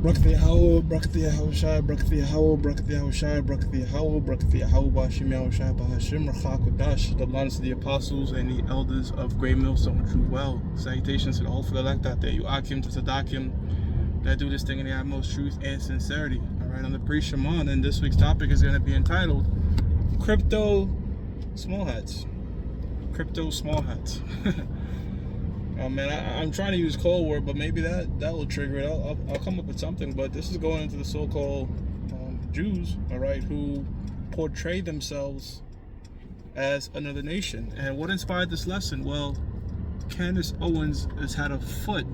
Brakti Yahweh, Brakti Yahushai, Brakti Yahweh, Brakti Yahushai, Brakti Yahweh, Brakti Yahweh, Bashim Yahushai, Bahashim, Rachakodash, the blessings of the apostles and the elders of Great Millstone, true well. Salutations to the whole elect out there, you Akim to Sadakim, that do this thing in the utmost truth and sincerity. Alright, I'm the priest Shimon, and this week's topic is going to be entitled Crypto Small Hats. Crypto Small Hats. Oh man, I'm trying to use code word, but maybe that will trigger it. I'll come up with something. But this is going into the so-called Jews, all right, who portray themselves as another nation. And what inspired this lesson? Well, Candace Owens has had a foot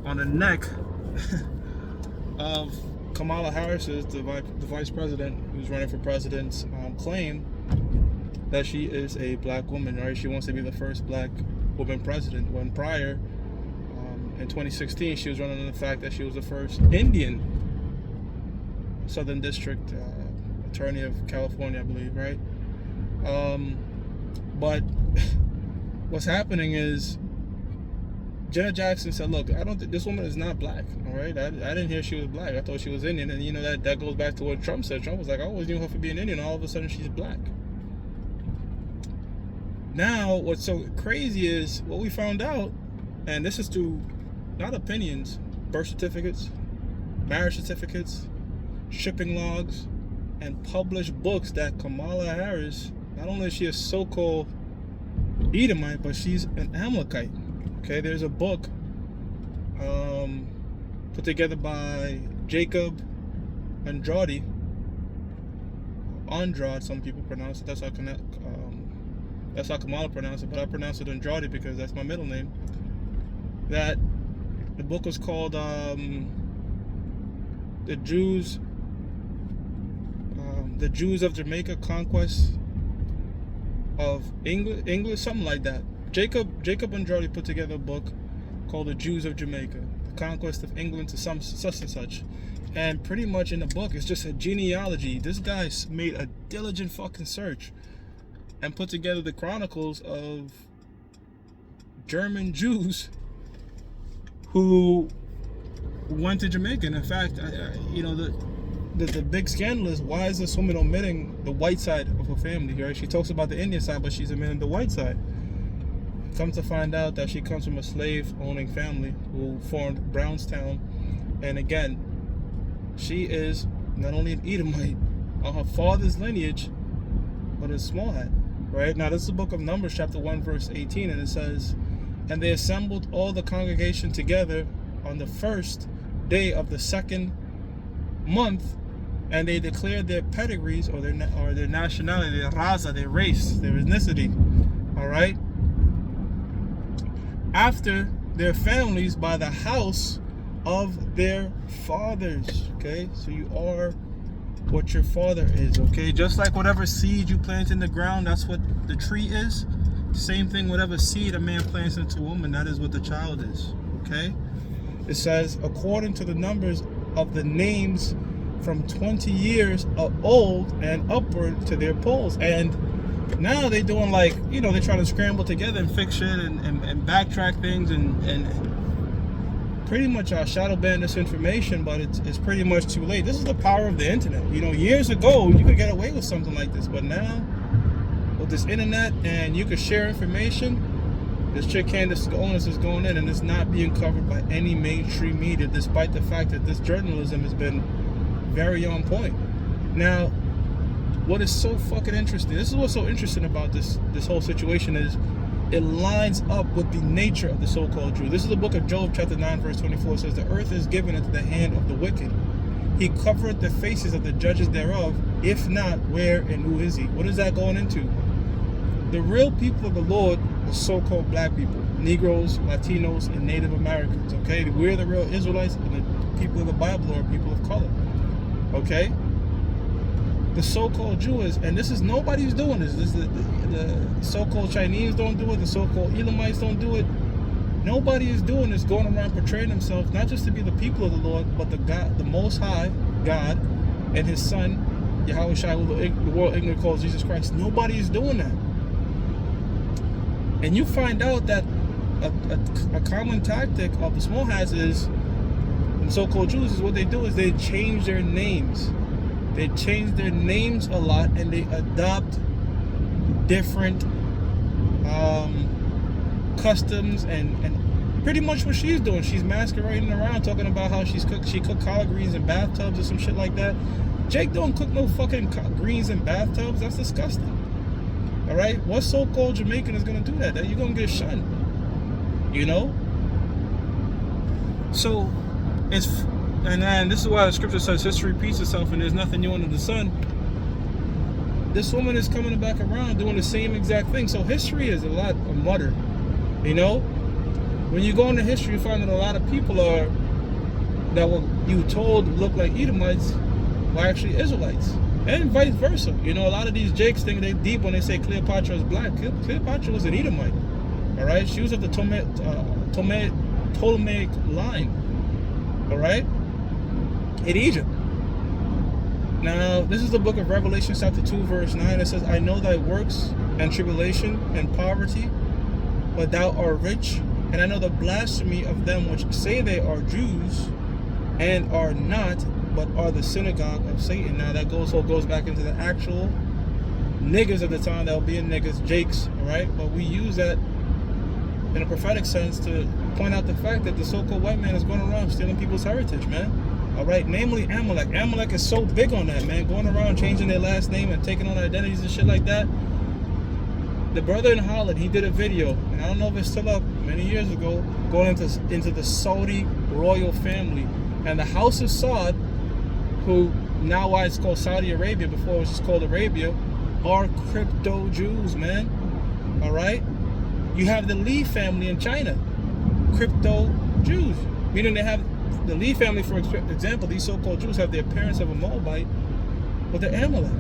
on the neck of Kamala Harris's, the vice president who's running for president's claim that she is a black woman, right? She wants to be the first black woman president, when prior in 2016 she was running on the fact that she was the first Indian Southern District attorney of California, I believe, right? But what's happening is Jenna Jackson said, look, I don't think this woman is not black, all right? I didn't hear she was black. I thought she was Indian. And you know, that goes back to what Trump said. Trump was like, I always knew her for being Indian, all of a sudden she's black. Now, what's so crazy is what we found out, and this is through not opinions, birth certificates, marriage certificates, shipping logs, and published books, that Kamala Harris, not only is she a so-called Edomite, but she's an Amalekite. Okay, there's a book put together by Jacob Andrade, some people pronounce it. That's how Kamala pronounced it, but I pronounce it Andrade because that's my middle name. That the book was called the Jews of Jamaica, Conquest of English, something like that. Jacob Andrade put together a book called The Jews of Jamaica, the Conquest of England to such and such. And pretty much in the book, it's just a genealogy. This guy's made a diligent fucking search and put together the chronicles of German Jews who went to Jamaica. And in fact, the big scandal is, why is this woman omitting the white side of her family? Right? She talks about the Indian side, but she's omitting the white side. Come to find out that she comes from a slave-owning family who formed Brownstown. And again, she is not only an Edomite on her father's lineage, but a small hat. Right? Now, this is the book of Numbers, chapter 1, verse 18, and it says, and they assembled all the congregation together on the first day of the second month, and they declared their pedigrees, or their nationality, their raza, their race, their ethnicity, all right, after their families by the house of their fathers. Okay, so you are what your father is. Okay, just like whatever seed you plant in the ground, that's what the tree is. Same thing, whatever seed a man plants into a woman, that is what the child is. Okay, it says according to the numbers of the names from 20 years old and upward to their polls. And now they're doing, like, you know, they're trying to scramble together and fix shit and backtrack things and pretty much shadow ban this information, but it's pretty much too late. This is the power of the internet. You know, years ago you could get away with something like this, but now with this internet, and you could share information, this chick Candace Owens is going in, and it's not being covered by any mainstream media, despite the fact that this journalism has been very on point. Now, what is so fucking interesting, this is what's so interesting about this whole situation, is it lines up with the nature of the so-called Jew. This is the book of Job, chapter 9, verse 24. It says, the earth is given into the hand of the wicked. He covereth the faces of the judges thereof. If not, where and who is he? What is that going into? The real people of the Lord are so-called black people, Negroes, Latinos, and Native Americans. Okay, we're the real Israelites, and the people of the Bible are people of color. Okay, the so-called Jew is, and this is, nobody's doing this. This is the so-called Chinese don't do it. The so-called Elamites don't do it. Nobody is doing this, going around portraying themselves not just to be the people of the Lord, but the God, the Most High God, and His Son Yahushua, who the world ignorant calls Jesus Christ. Nobody is doing that. And you find out that a common tactic of the small hats is And so-called Jews is what they do is they change their names. They change their names a lot, and they adopt different customs and pretty much what she's doing. She's masquerading around talking about how she cooked collard greens in bathtubs or some shit like that. Jake don't cook no fucking greens in bathtubs. That's disgusting. All right, what so-called Jamaican is gonna do that? That you're gonna get shunned. You know. So and then this is why the scripture says history repeats itself and there's nothing new under the sun. This woman is coming back around doing the same exact thing. So history is a lot of mutter. You know, when you go into history, you find that a lot of people that were you told look like Edomites were actually Israelites, and vice versa. You know, a lot of these Jakes think they deep when they say Cleopatra is black. Cleopatra was an Edomite. All right, she was of the Ptolemaic line. All right, in Egypt. Now, this is the book of Revelation, chapter 2, verse 9. It says, I know thy works and tribulation and poverty, but thou art rich. And I know the blasphemy of them which say they are Jews and are not, but are the synagogue of Satan. Now, that goes back into the actual niggas at the time that were being niggas, Jakes, all right? But we use that in a prophetic sense to point out the fact that the so-called white man is going around stealing people's heritage, man. All right, namely Amalek. Amalek is so big on that, man. Going around changing their last name and taking on identities and shit like that. The brother in Holland, he did a video, and I don't know if it's still up, many years ago, going into the Saudi royal family. And the House of Saud, who now why it's called Saudi Arabia, before it was just called Arabia, are crypto Jews, man. All right? You have the Li family in China, crypto Jews. Meaning they have the Li family, for example, these so-called Jews have the appearance of a Moabite, but they're Amalek.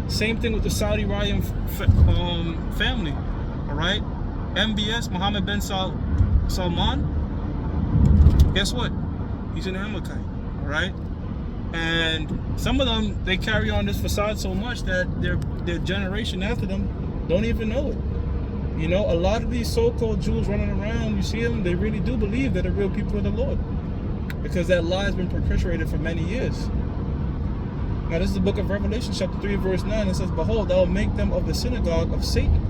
Same thing with the Saudi royal family, all right? MBS, Mohammed bin Salman, guess what? He's an Amalekite, all right? And some of them, they carry on this facade so much that their generation after them don't even know it. You know, a lot of these so-called Jews running around, you see them, they really do believe that they're real people of the Lord, because that lie has been perpetuated for many years. Now, this is the book of Revelation, chapter 3, verse 9. It says, behold, I will make them of the synagogue of Satan,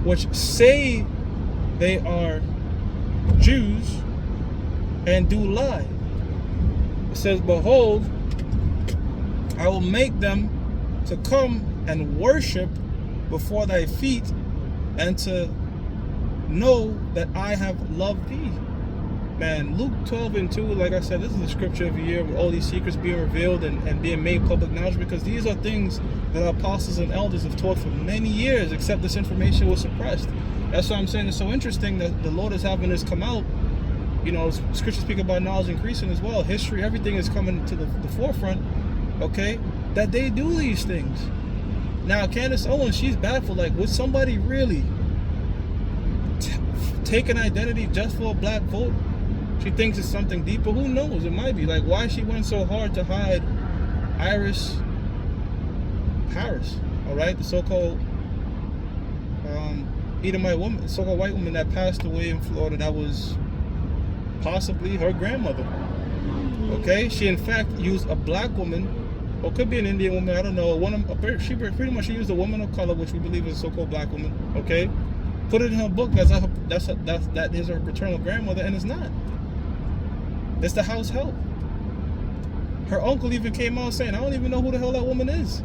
which say they are Jews and do lie. It says, behold, I will make them to come and worship before thy feet, and to know that I have loved thee. Man, Luke 12:2, like I said, this is the scripture of the year with all these secrets being revealed and being made public knowledge, because these are things that our apostles and elders have taught for many years, except this information was suppressed. That's why I'm saying it's so interesting that the Lord is having this come out. You know, scriptures speak about knowledge increasing as well. History, everything is coming to the forefront, okay, that they do these things. Now, Candace Owens, she's baffled, like, would somebody really take an identity just for a black vote? She thinks it's something deeper. Who knows? It might be. Like, why she went so hard to hide Iris Harris, all right? The so-called Edomite woman, so-called white woman that passed away in Florida, that was possibly her grandmother, okay? She, in fact, used a black woman, or could be an Indian woman, I don't know. She pretty much used a woman of color, which we believe is a so-called black woman, okay? Put it in her book that is her paternal grandmother, and it's not. It's the house help. Her uncle even came out saying, I don't even know who the hell that woman is.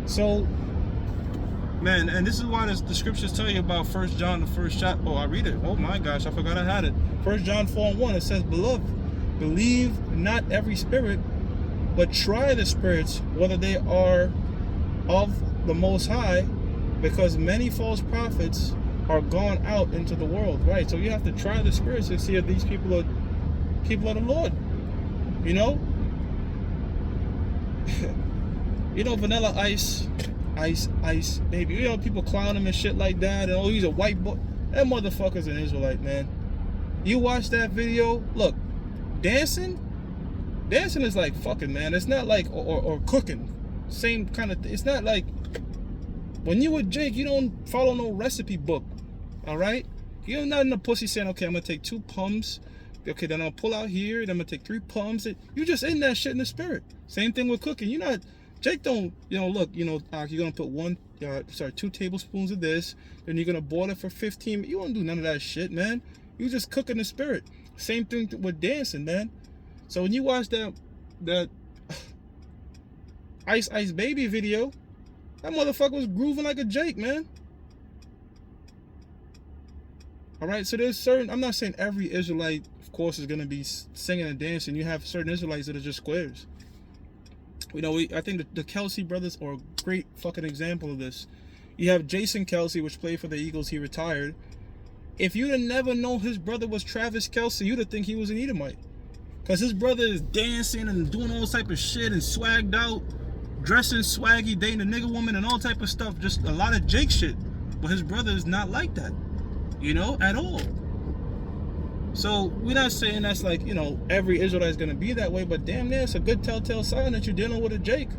So, man, and this is why the scriptures tell you about 1 John, the first chapter. Oh, I read it. Oh my gosh, I forgot I had it. 1 John 4:1, it says, beloved, believe not every spirit, but try the spirits, whether they are of the Most High, because many false prophets are gone out into the world, right? So you have to try the spirits to see if these people are people of the Lord, you know? You know, Vanilla Ice, baby. You know, people clown him and shit like that, and oh, he's a white boy. That motherfucker's an Israelite, man. You watch that video, look, dancing is like fucking, man. It's not like, or cooking, same kind of, it's not like, when you with Jake, you don't follow no recipe book, all right? You're not in the pussy saying, okay, I'm gonna take 2 pumps, okay, then I'll pull out here, then I'm gonna take 3 pumps. You just in that shit in the spirit. Same thing with cooking. You're not, Jake don't, look, you're gonna put 2 tablespoons of this, then you're gonna boil it for 15. You don't do none of that shit, man. You just cook in the spirit. Same thing with dancing, man. So when you watch that Ice Ice Baby video, that motherfucker was grooving like a Jake, man. All right, so there's certain, I'm not saying every Israelite, of course, is going to be singing and dancing. You have certain Israelites that are just squares. I think the Kelsey brothers are a great fucking example of this. You have Jason Kelsey, which played for the Eagles. He retired. If you'd have never known his brother was Travis Kelsey, you'd have think he was an Edomite. Because his brother is dancing and doing all type of shit and swagged out, dressing swaggy, dating a nigga woman and all type of stuff. Just a lot of Jake shit. But his brother is not like that. At all. So we're not saying that's like, every Israelite is going to be that way, but damn near it's a good telltale sign that you're dealing with a Jake.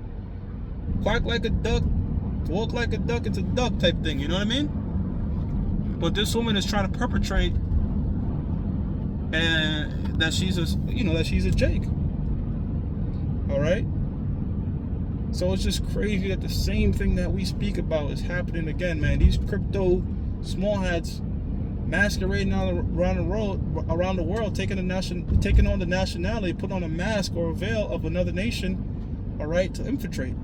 Quack like a duck, walk like a duck, it's a duck type thing, you know what I mean? But this woman is trying to perpetrate and that she's a Jake. All right? So it's just crazy that the same thing that we speak about is happening again, man. These crypto small hats masquerading around the world, taking on the nationality, putting on a mask or a veil of another nation, all right, to infiltrate.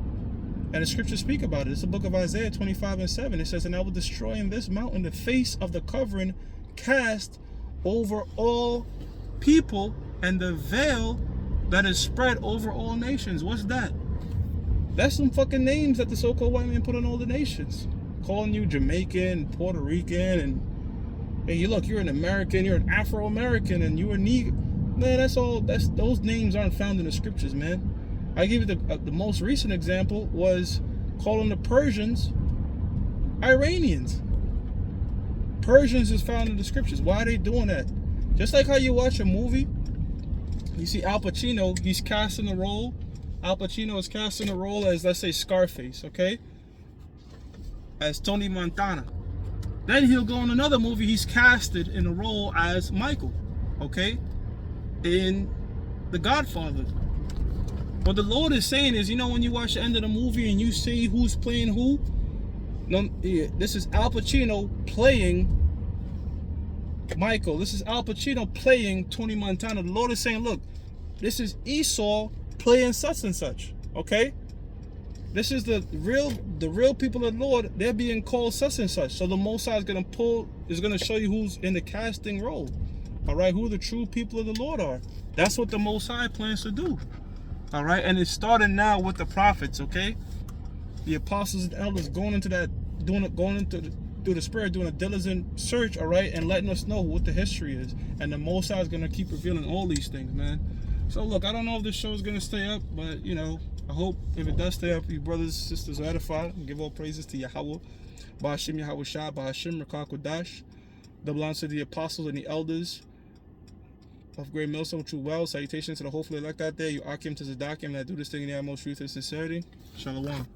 And the scriptures speak about it. It's the book of Isaiah 25:7. It says, "And I will destroy in this mountain the face of the covering cast over all people, and the veil that is spread over all nations." What's that? That's some fucking names that the so-called white man put on all the nations, calling you Jamaican, Puerto Rican, and hey, you're an American, you're an Afro-American, and you're a Negro. Man, those names aren't found in the scriptures, man. I give you the most recent example was calling the Persians Iranians. Persians is found in the scriptures. Why are they doing that? Just like how you watch a movie, you see Al Pacino, he's casting the role. Al Pacino is casting the role as, let's say, Scarface, okay? As Tony Montana. Then he'll go in another movie, he's casted in a role as Michael, okay? In The Godfather. What the Lord is saying is, when you watch the end of the movie and you see who's playing who, this is Al Pacino playing Michael. This is Al Pacino playing Tony Montana. The Lord is saying, look, this is Esau playing such and such, okay? This is the real people of the Lord. They're being called such and such. So the Most High is going to show you who's in the casting role, all right? Who the true people of the Lord are. That's what the Most High plans to do. All right, and it's starting now with the prophets, okay? The apostles and elders going through the spirit, doing a diligent search, all right, and letting us know what the history is. And the Most High is going to keep revealing all these things, man. So look, I don't know if this show is going to stay up, but I hope if it does stay up, you brothers and sisters are edified, and give all praises to Yahweh, Ba'ashim Yahweh Shah, Ba'ashim Rakak Wadash. Double honor to the apostles and the elders of Great Millstone, true well. Salutations to the hopefully elect out there. You Akim to Zadakim that do this thing in the utmost truth and sincerity. Shalom.